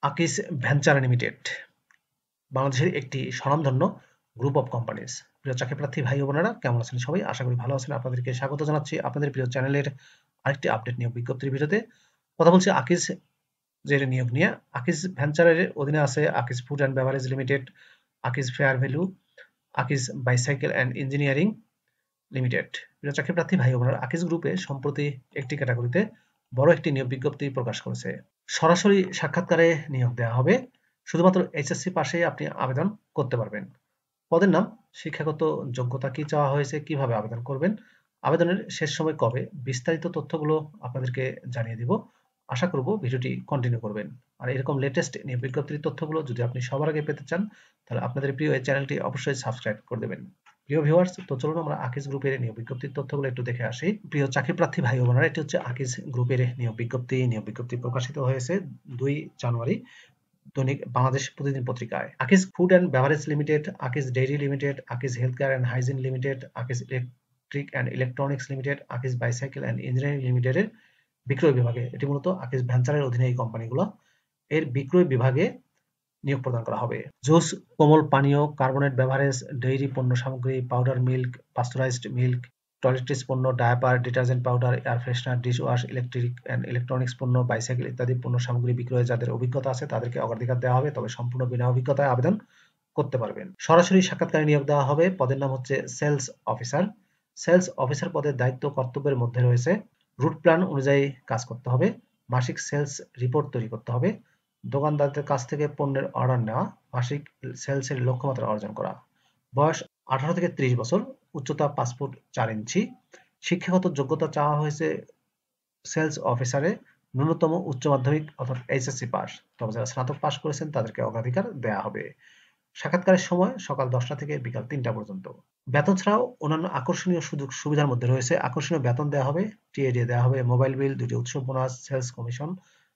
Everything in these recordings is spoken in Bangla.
আকিজ ভেঞ্চার লিমিটেড বাংলাদেশের একটি স্বনামধন্য গ্রুপ অফ কোম্পানিজ। প্রিয় চাকরি প্রার্থী ভাই ও বোনেরা, কেমন আছেন সবাই? আশা করি ভালো আছেন। আপনাদেরকে স্বাগত জানাচ্ছি আপনাদের প্রিয় চ্যানেলের আরেকটি আপডেট নিয়োগ বিজ্ঞপ্তির ভিডিওতে। কথা বলছি আকিজ জের নিয়োগ নিয়ে। আকিজ ভেঞ্চারের অধীনে আছে Akij food and beverage limited, Akij fair value, Akij bicycle and engineering limited. প্রিয় চাকরি প্রার্থী ভাই ও বোনেরা, আকিজ গ্রুপে সম্প্রতি একটি ক্যাটাগরিতে বড় একটি নিয়োগ বিজ্ঞপ্তি প্রকাশ করেছে। সরাসরি সাক্ষাৎকারে নিয়োগ দেওয়া হবে। শুধুমাত্র এইচএসসি পাশেই আপনি আবেদন করতে পারবেন। পদের নাম, শিক্ষাগত যোগ্যতা কি চাওয়া হয়েছে, কিভাবে আবেদন করবেন, আবেদনের শেষ সময় কবে, বিস্তারিত তথ্যগুলো আপনাদেরকে জানিয়ে দিব। আশা করব ভিডিওটি কন্টিনিউ করবেন। আর এরকম লেটেস্ট নিয়োগ বিজ্ঞপ্তির তথ্যগুলো যদি আপনি সবার আগে পেতে চান, তাহলে আপনাদের প্রিয় এই চ্যানেলটি অবশ্যই সাবস্ক্রাইব করে দেবেন। প্রিয় ভিউয়ার্স, তো চলুন আমরা আকিজ গ্রুপের নিয়োগ বিজ্ঞপ্তির তথ্যগুলো একটু দেখে আসি। প্রিয় চাকরি প্রার্থী ভাই ও বোনেরা, এটি হচ্ছে আকিজ গ্রুপের নিয়োগ বিজ্ঞপ্তি প্রকাশিত হয়েছে 2 জানুয়ারি দৈনিক বাংলাদেশ প্রতিদিন পত্রিকায়। Akij food and beverage limited, Akij dairy limited, Akij health care and hygiene limited, Akij electric and electronics limited, Akij bicycle and engineering লিমিটেডের বিক্রয় বিভাগে, এটি মূলত আকিজ ভেঞ্চারের অধীনে এই কোম্পানিগুলো, এর বিক্রয় বিভাগে নিয়োগ প্রদান করা হবে। জুস, কোমল পানীয়, কার্বনেট বেভারেজ, ডেইরি পণ্য সামগ্রী, powder milk, pasteurised milk, toiletries পণ্য, diaper, detergent powder, air freshener, dish wash, electric and electronics পণ্য, বাইসাইকেল ইত্যাদি পণ্য সামগ্রী বিক্রয়ে যাদের অভিজ্ঞতা আছে তাদেরকে অগ্রাধিকার দেওয়া হবে, তবে সম্পূর্ণ বিনা অভিজ্ঞতায় আবেদন করতে পারবেন। সরাসরি সাক্ষাৎকারে নিয়োগ দেওয়া হবে। পদের নাম হচ্ছে সেলস অফিসার। সেলস অফিসার পদের দায়িত্ব কর্তব্যের মধ্যে রয়েছে রুট প্ল্যান অনুযায়ী কাজ করতে হবে, মাসিক সেলস রিপোর্ট তৈরি করতে হবে, দোকানদারদের কাছ থেকে পণ্যের অর্ডার নেওয়া, মাসিক সেলসের লক্ষ্যমাত্রা অর্জন করা। বয়স 18 থেকে 30 বছর, উচ্চতা 5 ফুট 4 ইঞ্চি। শিক্ষাগত যোগ্যতা চাওয়া হয়েছে সেলস অফিসারে ন্যূনতম উচ্চ মাধ্যমিক অর্থাৎ এইচএসসি পাস, তবে যারা স্নাতক পাস করেছেন তাদেরকে অগ্রাধিকার দেওয়া হবে। সাক্ষাৎকারের সময় সকাল 10টা থেকে বিকাল 3টা পর্যন্ত। বেতন ছাড়াও অন্যান্য আকর্ষণীয় সুযোগ সুবিধার মধ্যে রয়েছে আকর্ষণীয় বেতন দেওয়া হবে, টিএডিএ দেওয়া হবে, মোবাইল বিল, 2টি উৎসব bonus, sales commission,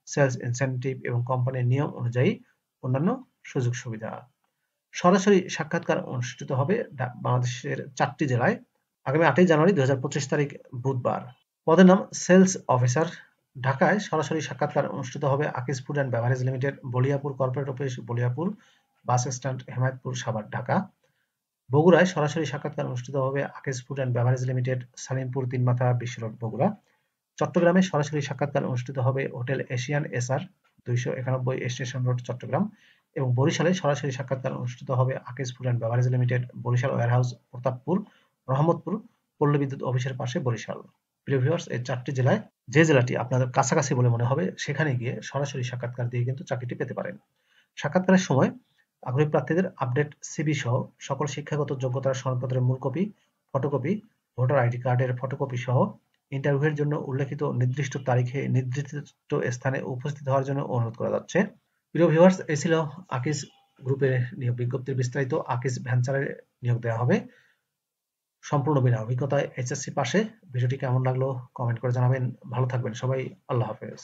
sales incentive এবং কোম্পানির নিয়ম অনুযায়ী অন্যান্য সুযোগ সুবিধা। সরাসরি সাক্ষাৎকার অনুষ্ঠিত হবে বাংলাদেশের 4টি জেলায় আগামী 8ই জানুয়ারি 2025 তারিখ বুধবার। পদের নাম সেলস অফিসার। ঢাকায় সরাসরি সাক্ষাৎকার অনুষ্ঠিত হবে Akij food and beverage limited, Baliapur corporate office, Baliapur bus stand, Hemayetpur, Savar, Dhaka. বগুড়ায় সরাসরি সাক্ষাৎকার অনুষ্ঠিত হবে Akij food and beverage limited, Salimpur, Tinmatha, Biswa road, Bogura. চট্টগ্রামে সরাসরি সাক্ষাৎকার অনুষ্ঠিত হবে hotel Asian SR, 291 station road, Chattogram. এবং বরিশালে সরাসরি সাক্ষাৎকার অনুষ্ঠিত হবে Akij food and beverage limited, Barishal warehouse, Pratappur, Rahmatpur, Palli Bidyut অফিসের পাশে, বরিশাল। প্রিয় ভিউয়ার্স, এই 4টি জেলায় যে জেলাটি আপনাদের কাছাকাছি বলে মনে হবে সেখানে গিয়ে সরাসরি সাক্ষাৎকার দিয়ে কিন্তু চাকরিটি পেতে পারেন। সাক্ষাৎকারের সময় আগ্রহী প্রার্থীদের আপডেট সিভি সহ সকল শিক্ষাগত যোগ্যতার সনদপত্রের মূল কপি, ফটোকপি, ভোটার আইডি কার্ডের ফটোকপি সহ ইন্টারভিউয়ের জন্য উল্লেখিত নির্দিষ্ট তারিখে নির্দিষ্ট স্থানে উপস্থিত হওয়ার জন্য অনুরোধ করা যাচ্ছে। প্রিয় ভিউয়ার্স, এই ছিল আকিজ গ্রুপের নিয়োগ বিজ্ঞপ্তির বিস্তারিত। আকিজ ভেঞ্চারে নিয়োগ দেওয়া হবে সম্পূর্ণ বিনা অভিজ্ঞতায়, এইচএসসি পাশে। ভিডিওটি কেমন লাগলো কমেন্ট করে জানাবেন। ভালো থাকবেন সবাই। আল্লাহ হাফেজ।